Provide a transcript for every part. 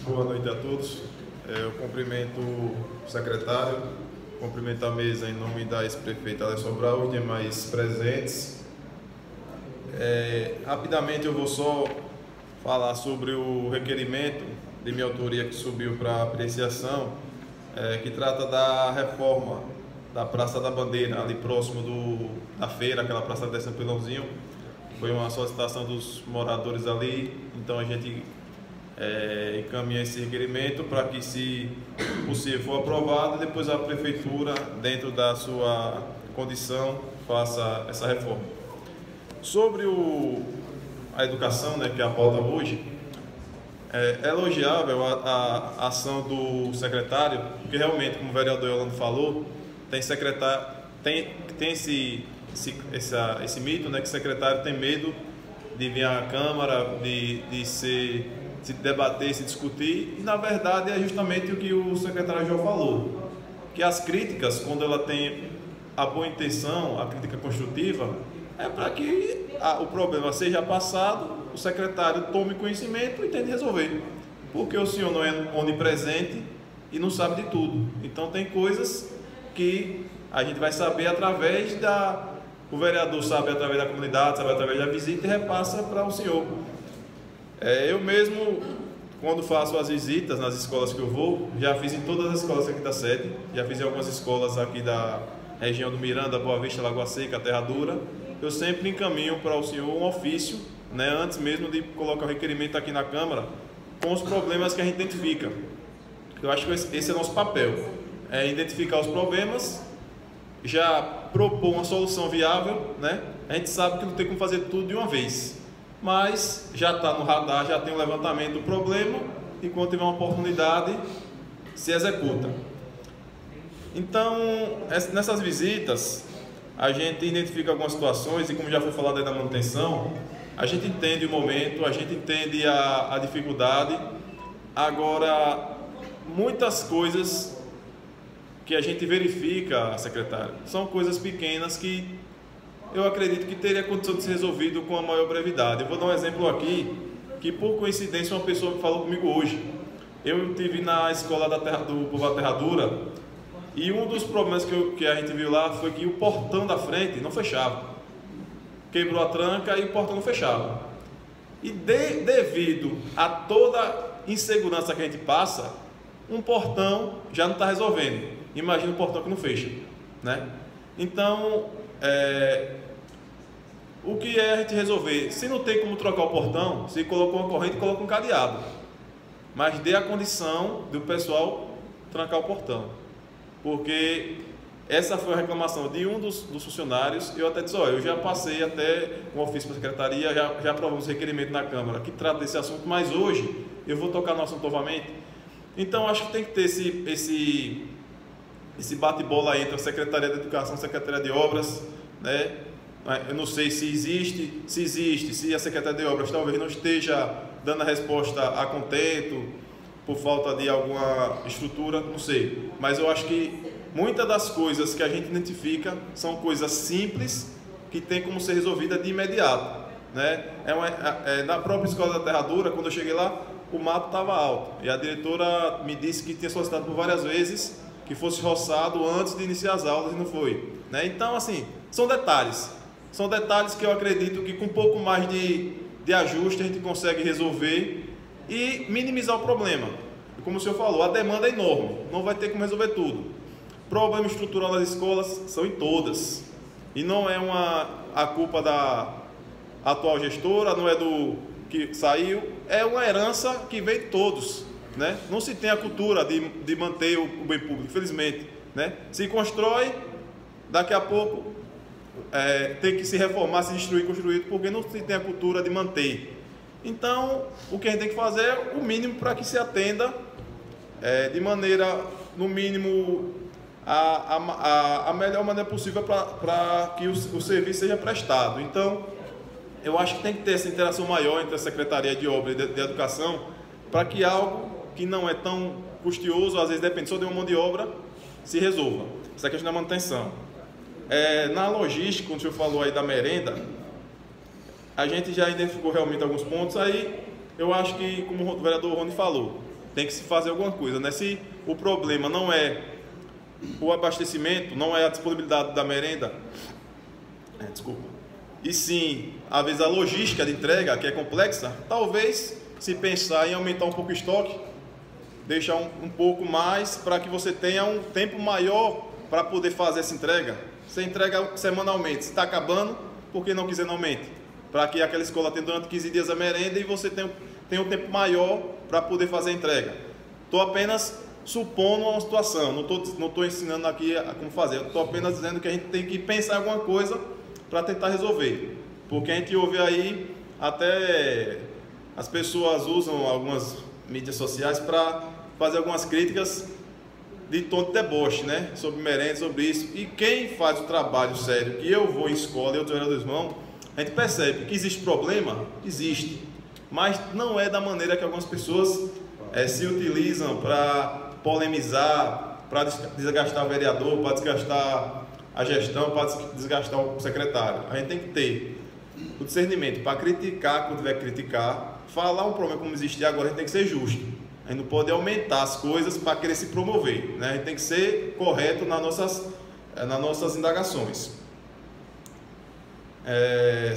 Boa noite a todos. Eu cumprimento o secretário, cumprimento a mesa em nome da ex-prefeita Alex Sobral e demais presentes. Rapidamente eu vou só falar sobre o requerimento de minha autoria que subiu para apreciação, que trata da reforma da Praça da Bandeira, ali próximo da feira, aquela praça dessa Pilãozinho. Foi uma solicitação dos moradores ali, então a gente encaminha esse requerimento para que, se possível, for aprovado, e depois a prefeitura, dentro da sua condição, faça essa reforma. Sobre a educação, né, que é a pauta hoje, é elogiável a ação do secretário, porque realmente, como o vereador Yolando falou, tem esse mito, né, que o secretário tem medo de vir à Câmara, de se debater, se discutir, e na verdade é justamente o que o secretário João falou, que as críticas, quando ela tem a boa intenção, a crítica construtiva, é para que o problema seja passado, o secretário tome conhecimento e tente resolver, porque o senhor não é onipresente e não sabe de tudo. Então tem coisas que a gente vai saber através o vereador sabe através da comunidade, sabe através da visita e repassa para o senhor. Eu mesmo, quando faço as visitas nas escolas que eu vou, já fiz em todas as escolas aqui da sede, já fiz em algumas escolas aqui da região do Miranda, Boa Vista, Lagoa Seca, Terra Dura. Eu sempre encaminho para o senhor um ofício, né, antes mesmo de colocar o requerimento aqui na Câmara, com os problemas que a gente identifica. Eu acho que esse é o nosso papel, é identificar os problemas, já propor uma solução viável, né? A gente sabe que não tem como fazer tudo de uma vez, mas já está no radar, já tem um levantamento do problema, e quando tiver uma oportunidade, se executa. Então, nessas visitas, a gente identifica algumas situações, e como já foi falado aí da manutenção, a gente entende o momento, a gente entende a dificuldade. Agora, muitas coisas que a gente verifica, secretário, são coisas pequenas que eu acredito que teria condição de ser resolvido com a maior brevidade. Eu vou dar um exemplo aqui, que por coincidência uma pessoa falou comigo hoje. Eu estive na escola do povoado Terra Dura, e um dos problemas que a gente viu lá foi que o portão da frente não fechava. Quebrou a tranca e o portão não fechava. E devido a toda insegurança que a gente passa, um portão já não está resolvendo. Imagina um portão que não fecha, né? Então, o que é a gente resolver? Se não tem como trocar o portão, se colocou uma corrente, coloca um cadeado, mas dê a condição do pessoal trancar o portão, porque essa foi a reclamação de um dos funcionários. Eu até disse: olha, eu já passei até um ofício para a secretaria, já aprovamos requerimento na Câmara que trata desse assunto, mas hoje eu vou tocar no assunto novamente. Então acho que tem que ter esse bate-bola entre a Secretaria de Educação e a Secretaria de Obras, né? Eu não sei se existe, se a Secretaria de Obras talvez não esteja dando a resposta a contento, por falta de alguma estrutura, não sei. Mas eu acho que muitas das coisas que a gente identifica são coisas simples que tem como ser resolvida de imediato, né? Na própria escola da Terra Dura, quando eu cheguei lá, o mato estava alto, e a diretora me disse que tinha solicitado por várias vezes que fosse roçado antes de iniciar as aulas, e não foi, né? Então, assim, são detalhes que eu acredito que com um pouco mais de ajuste a gente consegue resolver e minimizar o problema. Como o senhor falou, a demanda é enorme, não vai ter como resolver tudo. Problema estrutural nas escolas são em todas, e não é a culpa da atual gestora, não é do que saiu, é uma herança que vem de todos, né? Não se tem a cultura de manter o bem público, infelizmente, né? Se constrói, daqui a pouco tem que se reformar, se destruir, construir, porque não se tem a cultura de manter. Então, o que a gente tem que fazer é o mínimo para que se atenda de maneira, no mínimo, a melhor maneira possível para que o serviço seja prestado. Então, eu acho que tem que ter essa interação maior entre a Secretaria de Obras e de Educação, para que algo que não é tão custoso, às vezes depende só de uma mão de obra, se resolva. Essa é a questão da manutenção. Na logística, quando o senhor falou aí da merenda, a gente já identificou realmente alguns pontos. Aí eu acho que, como o vereador Rony falou, tem que se fazer alguma coisa, né? Se o problema não é o abastecimento, não é a disponibilidade da merenda, e sim, às vezes, a logística de entrega, que é complexa, talvez se pensar em aumentar um pouco o estoque, deixar um pouco mais para que você tenha um tempo maior para poder fazer essa entrega. Você entrega semanalmente, se está acabando, por que não quiser não aumente? Para que aquela escola tenha durante 15 dias a merenda e você tenha um tempo maior para poder fazer a entrega. Estou apenas supondo uma situação, não estou ensinando aqui como fazer, estou apenas dizendo que a gente tem que pensar em alguma coisa para tentar resolver. Porque a gente ouve aí, até as pessoas usam algumas mídias sociais para fazer algumas críticas de tom de deboche, né? Sobre merenda, sobre isso. E quem faz o trabalho sério, que eu vou em escola e outros vereadores vão, a gente percebe que existe problema, existe, mas não é da maneira que algumas pessoas se utilizam para polemizar, para desgastar o vereador, para desgastar a gestão, para desgastar o secretário. A gente tem que ter o discernimento para criticar quando tiver que criticar, falar um problema como existe agora, a gente tem que ser justo. A gente não pode aumentar as coisas para querer se promover, né? A gente tem que ser correto nas nossas indagações.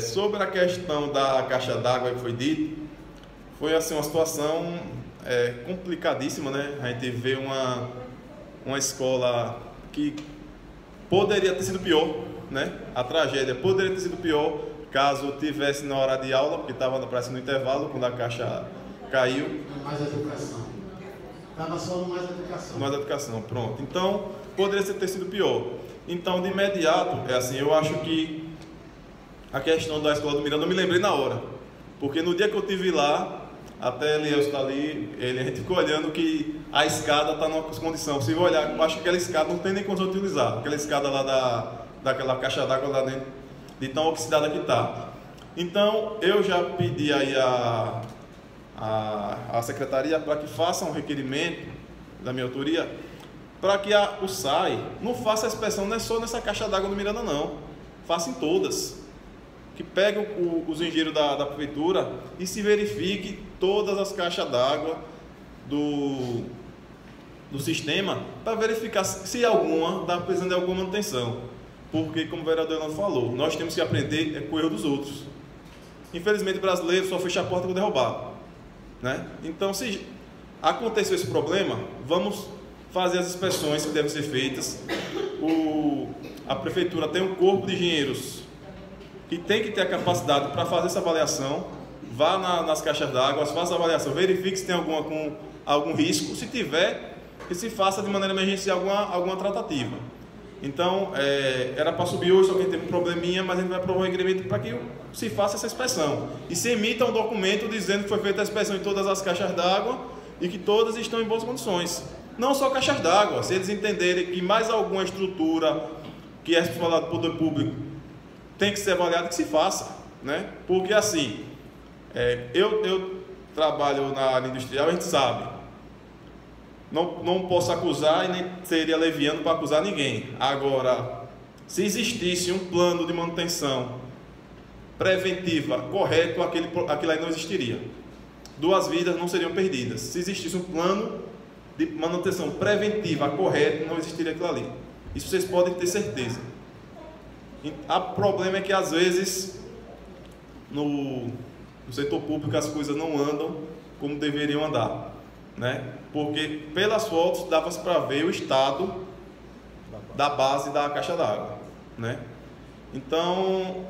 Sobre a questão da caixa d'água que foi dito, foi assim uma situação complicadíssima, né? A gente vê uma escola que poderia ter sido pior, né? A tragédia poderia ter sido pior caso tivesse na hora de aula, porque estava no intervalo, quando a caixa caiu. Mais educação. Estava só no mais educação. Mais educação, pronto. Então, poderia ter sido pior. Então, de imediato, eu acho que a questão da escola do Miranda, eu me lembrei na hora. Porque no dia que eu estive lá, até Elielson está ali, a gente ficou olhando que a escada está numa condição. Se eu olhar, eu acho que aquela escada não tem nem condição de utilizar. Aquela escada lá daquela caixa d'água lá dentro, de tão oxidada que está. Então, eu já pedi aí a secretaria para que faça um requerimento da minha autoria para que o SAI não faça a inspeção, não é só nessa caixa d'água do Miranda, não. Faça em todas. Que pegue os engenheiros da prefeitura e se verifique todas as caixas d'água do sistema para verificar se alguma está precisando de alguma manutenção. Porque, como o vereador Orlando falou, nós temos que aprender com o erro dos outros. Infelizmente, o brasileiro só fecha a porta quando é roubado, né? Então, se aconteceu esse problema, vamos fazer as inspeções que devem ser feitas. A prefeitura tem um corpo de engenheiros que tem que ter a capacidade para fazer essa avaliação. Vá nas caixas d'água, faça a avaliação, verifique se tem alguma com algum risco. Se tiver, que se faça de maneira emergencial alguma tratativa. Então, era para subir hoje, só que teve um probleminha, mas a gente vai aprovar um requerimento para que se faça essa inspeção. E se emita um documento dizendo que foi feita a inspeção em todas as caixas d'água e que todas estão em boas condições. Não só caixas d'água, se eles entenderem que mais alguma estrutura que é responsabilidade do poder público tem que ser avaliada, que se faça, né? Porque assim, eu trabalho na área industrial, a gente sabe. Não posso acusar e nem seria leviano para acusar ninguém. Agora, se existisse um plano de manutenção preventiva correto, aquilo aí não existiria. 2 vidas não seriam perdidas. Se existisse um plano de manutenção preventiva correto, não existiria aquilo ali. Isso vocês podem ter certeza. O problema é que às vezes no setor público as coisas não andam como deveriam andar, né? Porque pelas fotos dava-se para ver o estado da base da caixa d'água, né? Então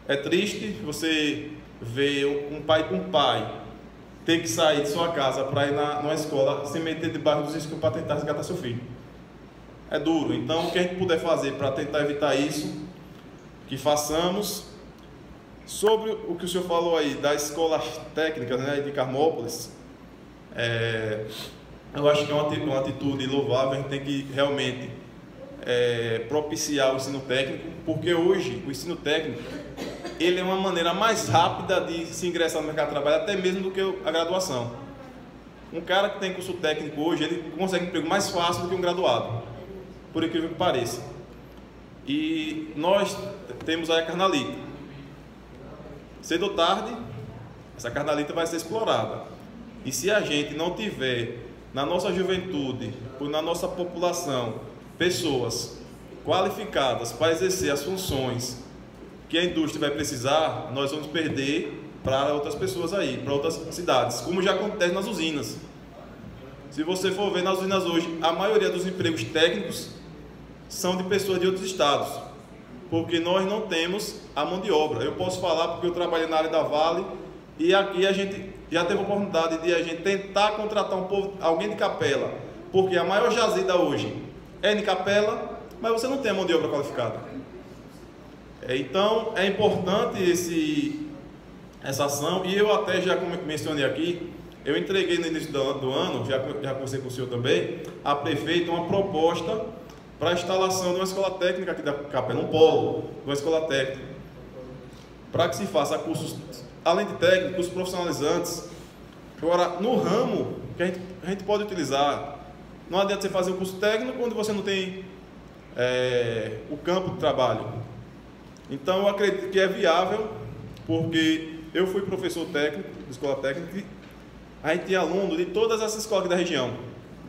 é triste você ver um pai ter que sair de sua casa para ir numa escola, se meter debaixo dos riscos para tentar resgatar seu filho. É duro. Então, o que a gente puder fazer para tentar evitar isso, que façamos. Sobre o que o senhor falou aí das escolas técnicas, né, de Carmópolis, eu acho que é uma atitude louvável. A gente tem que realmente propiciar o ensino técnico, porque hoje o ensino técnico ele é uma maneira mais rápida de se ingressar no mercado de trabalho, até mesmo do que a graduação. Um cara que tem curso técnico hoje, ele consegue emprego mais fácil do que um graduado, por incrível que pareça. E nós temos aí a carnalita. Cedo ou tarde, essa carnalita vai ser explorada. E se a gente não tiver na nossa juventude, ou na nossa população, pessoas qualificadas para exercer as funções que a indústria vai precisar, nós vamos perder para outras pessoas aí, para outras cidades, como já acontece nas usinas. Se você for ver nas usinas hoje, a maioria dos empregos técnicos são de pessoas de outros estados, porque nós não temos a mão de obra. Eu posso falar porque eu trabalhei na área da Vale e aqui a gente já teve a oportunidade de a gente tentar contratar alguém de Capela, porque a maior jazida hoje é de Capela, mas você não tem a mão de obra qualificada. Então é importante essa ação, e eu até já mencionei aqui, eu entreguei no início do ano, já conversei com o senhor também, a prefeita uma proposta para a instalação de uma escola técnica aqui da Capela, um polo de uma escola técnica, para que se faça cursos, além de técnicos, profissionalizantes. Agora, no ramo que a gente pode utilizar, não adianta você fazer um curso técnico onde você não tem o campo de trabalho. Então, eu acredito que é viável, porque eu fui professor técnico, de escola técnica, e a gente tinha aluno de todas essas escolas aqui da região.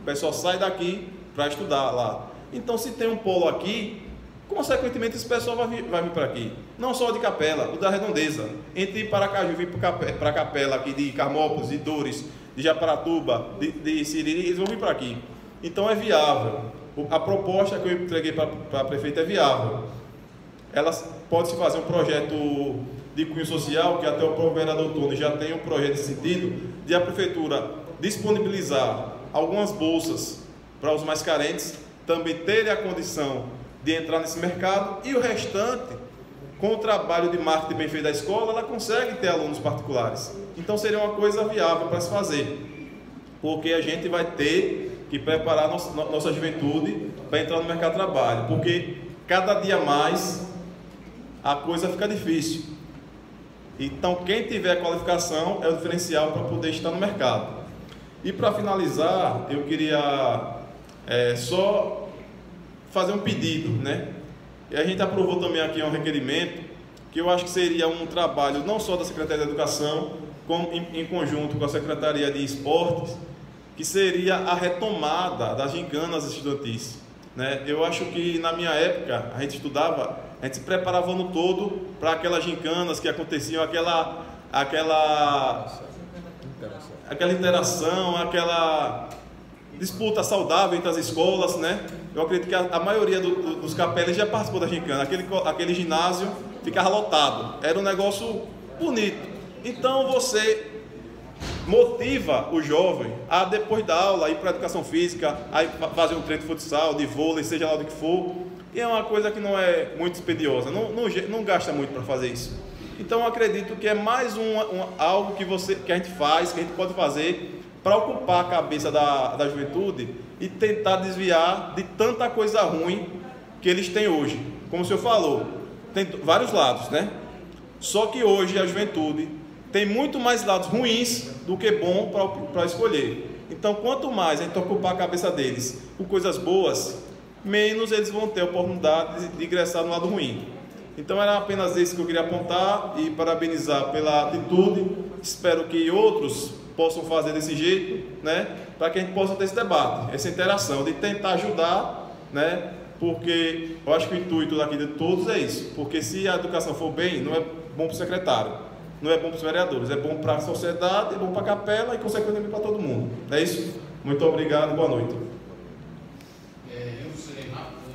O pessoal sai daqui para estudar lá. Então, se tem um polo aqui, consequentemente esse pessoal vai vir para aqui. Não só de Capela, o da Redondeza. Entre Paracaju e vir para Capela, aqui de Carmópolis, de Dores, de Japaratuba, de Siriri, eles vão vir para aqui. Então, é viável. A proposta que eu entreguei para a prefeita é viável. Ela pode-se fazer um projeto de cunho social, que até o próprio vereador Tony já tem um projeto nesse sentido, de a prefeitura disponibilizar algumas bolsas para os mais carentes, também terem a condição de entrar nesse mercado, e o restante, com o trabalho de marketing bem feito da escola, ela consegue ter alunos particulares. Então seria uma coisa viável para se fazer, porque a gente vai ter que preparar nossa juventude para entrar no mercado de trabalho, porque cada dia mais a coisa fica difícil. Então quem tiver qualificação é o diferencial para poder estar no mercado. E para finalizar, eu queria só fazer um pedido, né? E a gente aprovou também aqui um requerimento, que eu acho que seria um trabalho não só da Secretaria de Educação, como em conjunto com a Secretaria de Esportes, que seria a retomada das gincanas estudantis, né? Eu acho que na minha época a gente estudava, a gente se preparava o ano todo para aquelas gincanas que aconteciam, aquela interação, aquela disputa saudável entre as escolas, né? Eu acredito que a maioria dos capelas já participou da gincana. Aquele ginásio ficava lotado. Era um negócio bonito. Então você motiva o jovem a, depois da aula, ir para a educação física, a fazer um treino de futsal, de vôlei, seja lá o que for. E é uma coisa que não é muito dispendiosa. Não gasta muito para fazer isso. Então eu acredito que é mais algo que a gente faz, que a gente pode fazer para ocupar a cabeça da juventude e tentar desviar de tanta coisa ruim que eles têm hoje. Como o senhor falou, tem vários lados, né? Só que hoje a juventude tem muito mais lados ruins do que bom para escolher. Então, quanto mais a gente ocupar a cabeça deles com coisas boas, menos eles vão ter a oportunidade de ingressar no lado ruim. Então, era apenas isso que eu queria apontar e parabenizar pela atitude. Espero que outros possam fazer desse jeito, né, para que a gente possa ter esse debate, essa interação, de tentar ajudar, né, porque eu acho que o intuito daqui de todos é isso, porque se a educação for bem, não é bom para o secretário, não é bom para os vereadores, é bom para a sociedade, é bom para a capela e, consequentemente, para todo mundo. Não é isso? Muito obrigado, boa noite. Eu serei rápido,